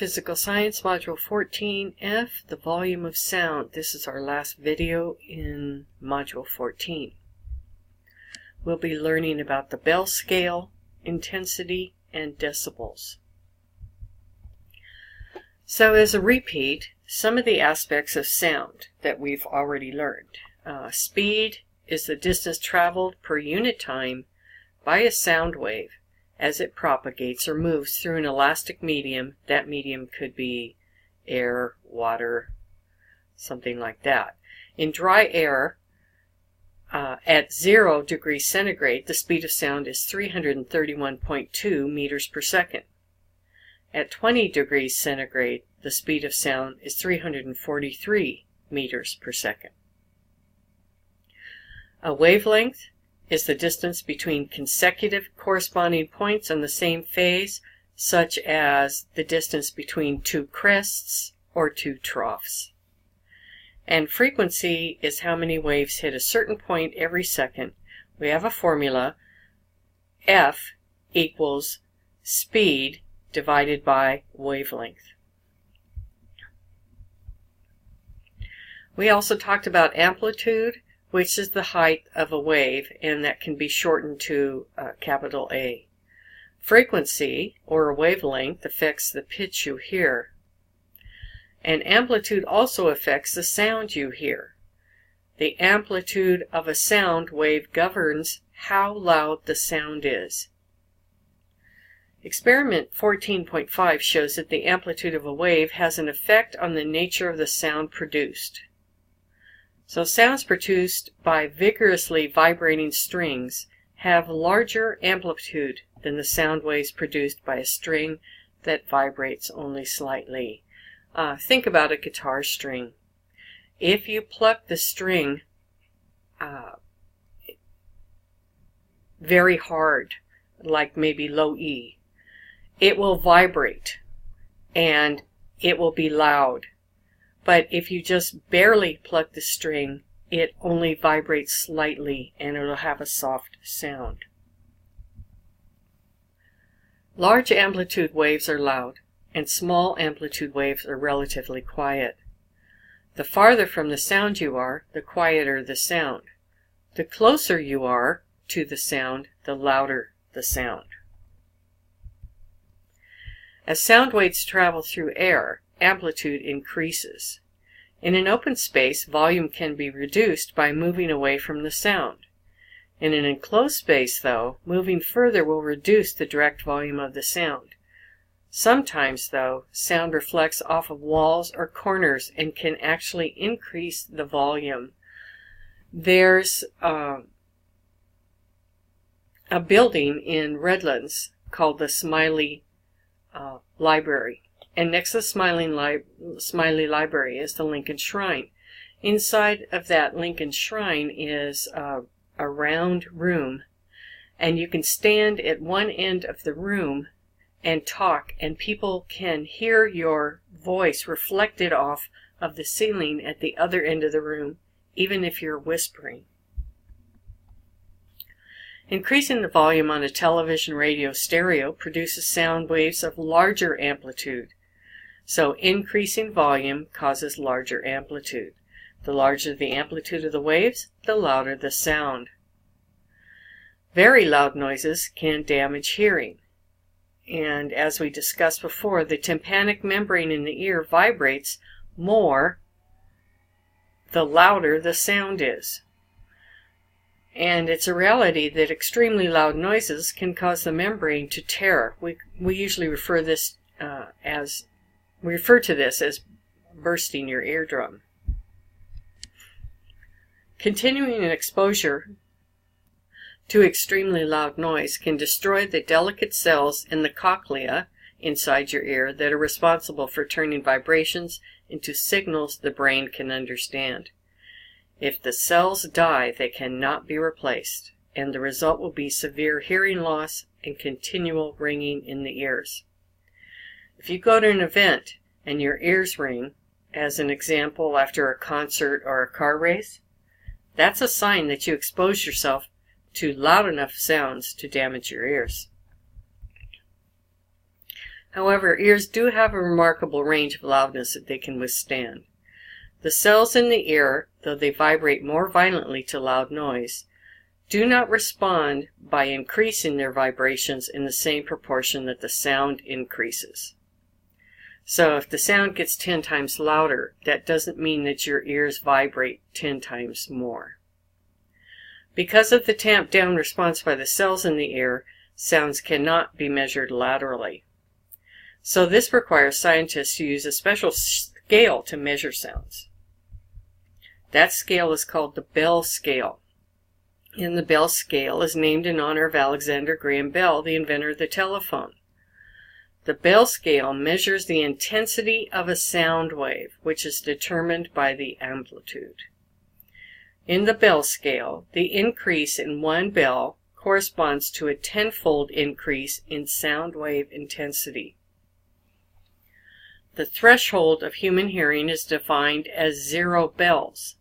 Physical Science, Module 14F, the volume of sound. This is our last video in Module 14. We'll be learning about the Bell scale, intensity, and decibels. So as a repeat, some of the aspects of sound that we've already learned. Speed is the distance traveled per unit time by a sound wave as it propagates or moves through an elastic medium. That medium could be air, water, something like that. In dry air, at 0 degrees centigrade, the speed of sound is 331.2 meters per second. At 20 degrees centigrade, the speed of sound is 343 meters per second. A wavelength is the distance between consecutive corresponding points on the same phase, such as the distance between two crests or two troughs. And frequency is how many waves hit a certain point every second. We have a formula. F equals speed divided by wavelength. We also talked about amplitude, which is the height of a wave, and that can be shortened to capital A. Frequency, or a wavelength, affects the pitch you hear. And amplitude also affects the sound you hear. The amplitude of a sound wave governs how loud the sound is. Experiment 14.5 shows that the amplitude of a wave has an effect on the nature of the sound produced. So sounds produced by vigorously vibrating strings have larger amplitude than the sound waves produced by a string that vibrates only slightly. Think about a guitar string. If you pluck the string very hard, like maybe low E, it will vibrate and it will be loud. But if you just barely pluck the string, it only vibrates slightly and it'll have a soft sound. Large amplitude waves are loud, and small amplitude waves are relatively quiet. The farther from the sound you are, the quieter the sound. The closer you are to the sound, the louder the sound. As sound waves travel through air, amplitude increases. In an open space, volume can be reduced by moving away from the sound. In an enclosed space, though, moving further will reduce the direct volume of the sound. Sometimes, though, sound reflects off of walls or corners and can actually increase the volume. There's a building in Redlands called the Smiley Library. And next to the Smiley Library is the Lincoln Shrine. Inside of that Lincoln Shrine is a round room, and you can stand at one end of the room and talk, and people can hear your voice reflected off of the ceiling at the other end of the room, even if you're whispering. Increasing the volume on a television, radio, stereo produces sound waves of larger amplitude. So increasing volume causes larger amplitude. The larger the amplitude of the waves, the louder the sound. Very loud noises can damage hearing. And as we discussed before, the tympanic membrane in the ear vibrates more the louder the sound is. And it's a reality that extremely loud noises can cause the membrane to tear. We usually refer to this as bursting your eardrum. Continuing an exposure to extremely loud noise can destroy the delicate cells in the cochlea inside your ear that are responsible for turning vibrations into signals the brain can understand. If the cells die, they cannot be replaced, and the result will be severe hearing loss and continual ringing in the ears. If you go to an event and your ears ring, as an example after a concert or a car race, that's a sign that you exposed yourself to loud enough sounds to damage your ears. However, ears do have a remarkable range of loudness that they can withstand. The cells in the ear, though they vibrate more violently to loud noise, do not respond by increasing their vibrations in the same proportion that the sound increases. So if the sound gets 10 times louder, that doesn't mean that your ears vibrate 10 times more. Because of the tamped down response by the cells in the ear, sounds cannot be measured laterally. So this requires scientists to use a special scale to measure sounds. That scale is called the Bell scale. And the Bell scale is named in honor of Alexander Graham Bell, the inventor of the telephone. The Bell scale measures the intensity of a sound wave, which is determined by the amplitude. In the Bell scale, the increase in 1 bell corresponds to a 10-fold increase in sound wave intensity. The threshold of human hearing is defined as 0 bells,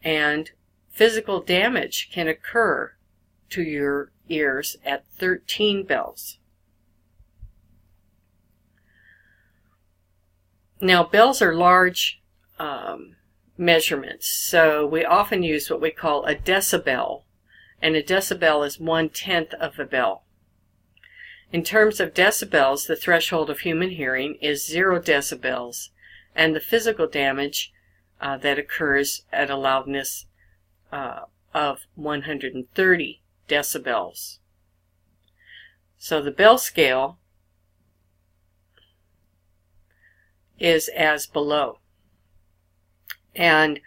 and physical damage can occur to your ears at 13 bells. Now, bells are large measurements, so we often use what we call a decibel, and a decibel is 1/10 of a bell. In terms of decibels, the threshold of human hearing is 0 decibels, and the physical damage that occurs at a loudness of 130 decibels. So the Bell scale is as below. And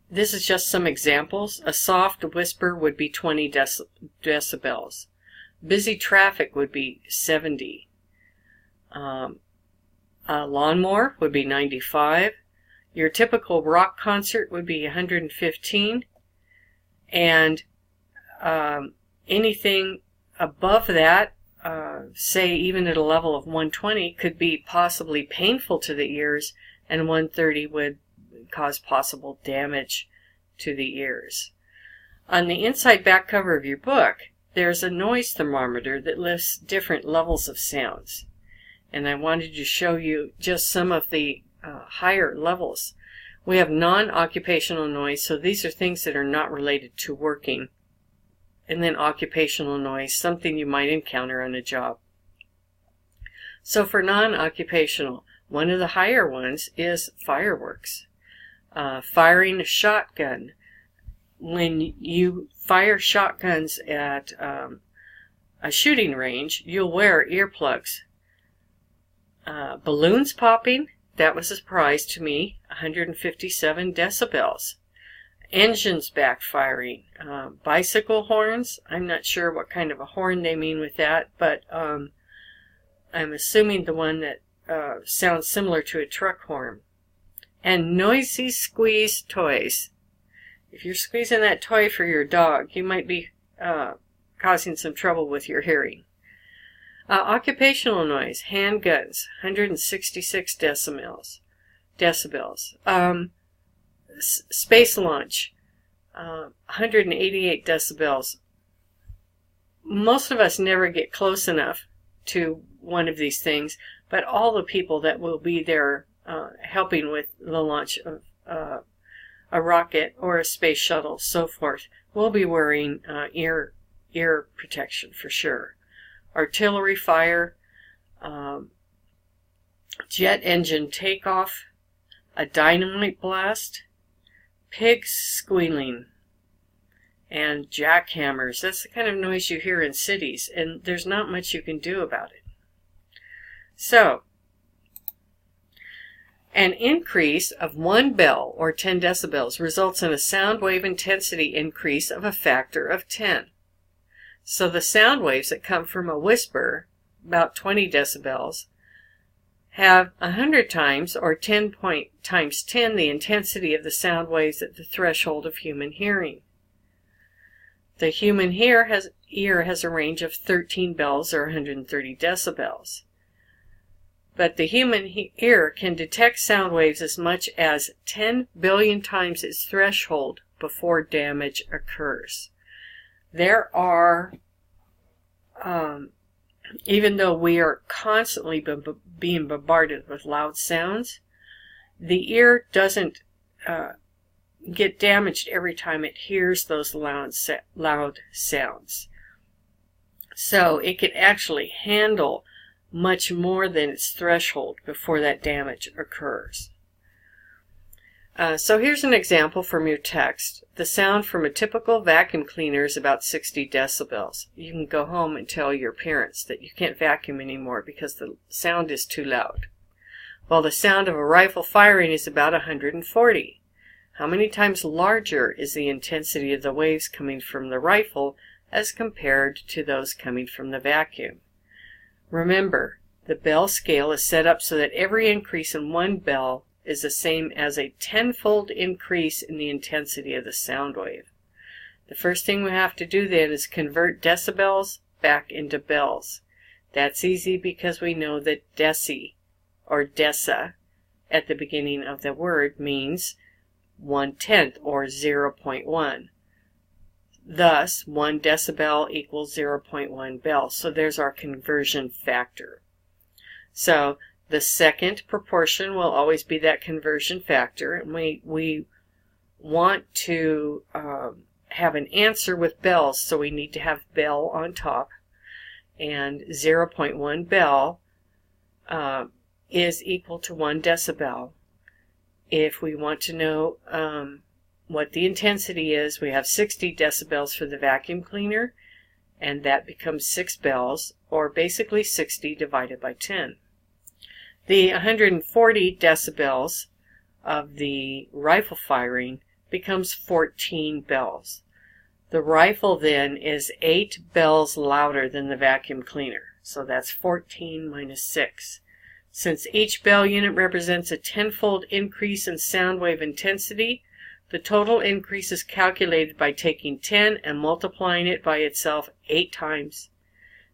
this is just some examples. A soft whisper would be 20 decibels. Busy traffic would be 70. A lawnmower would be 95. Your typical rock concert would be 115. And anything above that, say even at a level of 120, could be possibly painful to the ears, and 130 would cause possible damage to the ears. On the inside back cover of your book, there's a noise thermometer that lists different levels of sounds. And I wanted to show you just some of the higher levels. We have non-occupational noise, so these are things that are not related to working. And then occupational noise, something you might encounter on a job. So for non-occupational, one of the higher ones is fireworks. Firing a shotgun. When you fire shotguns at a shooting range, you'll wear earplugs. Balloons popping, that was a surprise to me, 157 decibels. Engines backfiring. Bicycle horns, I'm not sure what kind of a horn they mean with that, but I'm assuming the one that sounds similar to a truck horn. And noisy squeeze toys. If you're squeezing that toy for your dog, you might be causing some trouble with your hearing. Occupational noise, handguns, 166 decibels. Space launch, 188 decibels. Most of us never get close enough to one of these things, but all the people that will be there helping with the launch of a rocket or a space shuttle, so forth, will be wearing ear protection for sure. Artillery fire, jet engine takeoff, a dynamite blast, pigs squealing, and jackhammers. That's the kind of noise you hear in cities, and there's not much you can do about it. So, an increase of 1 bell or 10 decibels results in a sound wave intensity increase of a factor of 10. So the sound waves that come from a whisper, about 20 decibels, have 100 times or 10 times 10 the intensity of the sound waves at the threshold of human hearing. The human ear has a range of 13 bells or 130 decibels. But the human ear can detect sound waves as much as 10 billion times its threshold before damage occurs. There are even though we are constantly being bombarded with loud sounds, the ear doesn't get damaged every time it hears those loud sounds. So it can actually handle much more than its threshold before that damage occurs. So here's an example from your text. The sound from a typical vacuum cleaner is about 60 decibels. You can go home and tell your parents that you can't vacuum anymore because the sound is too loud. While the sound of a rifle firing is about 140. How many times larger is the intensity of the waves coming from the rifle as compared to those coming from the vacuum? Remember, the bell scale is set up so that every increase in one bell is the same as a tenfold increase in the intensity of the sound wave. The first thing we have to do then is convert decibels back into bells. That's easy because we know that deci or deci at the beginning of the word means 1/10 or 0.1. Thus, 1 decibel equals 0.1 bell. So there's our conversion factor. So the second proportion will always be that conversion factor, and we want to have an answer with bells, so we need to have bell on top, and 0.1 bell is equal to 1 decibel. If we want to know what the intensity is, we have 60 decibels for the vacuum cleaner, and that becomes 6 bells, or basically 60 divided by 10. The 140 decibels of the rifle firing becomes 14 bells. The rifle then is 8 bells louder than the vacuum cleaner, so that's 14 minus 6. Since each bell unit represents a tenfold increase in sound wave intensity, the total increase is calculated by taking 10 and multiplying it by itself 8 times.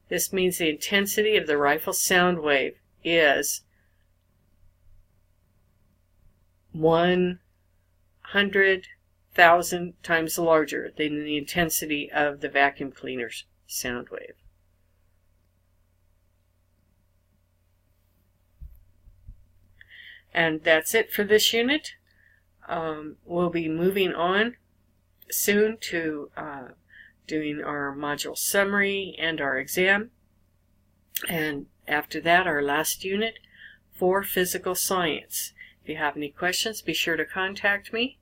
This means the intensity of the rifle sound wave is 100,000 times larger than the intensity of the vacuum cleaner's sound wave. And that's it for this unit. We'll be moving on soon to doing our module summary and our exam. And after that, our last unit for physical science. If you have any questions, be sure to contact me.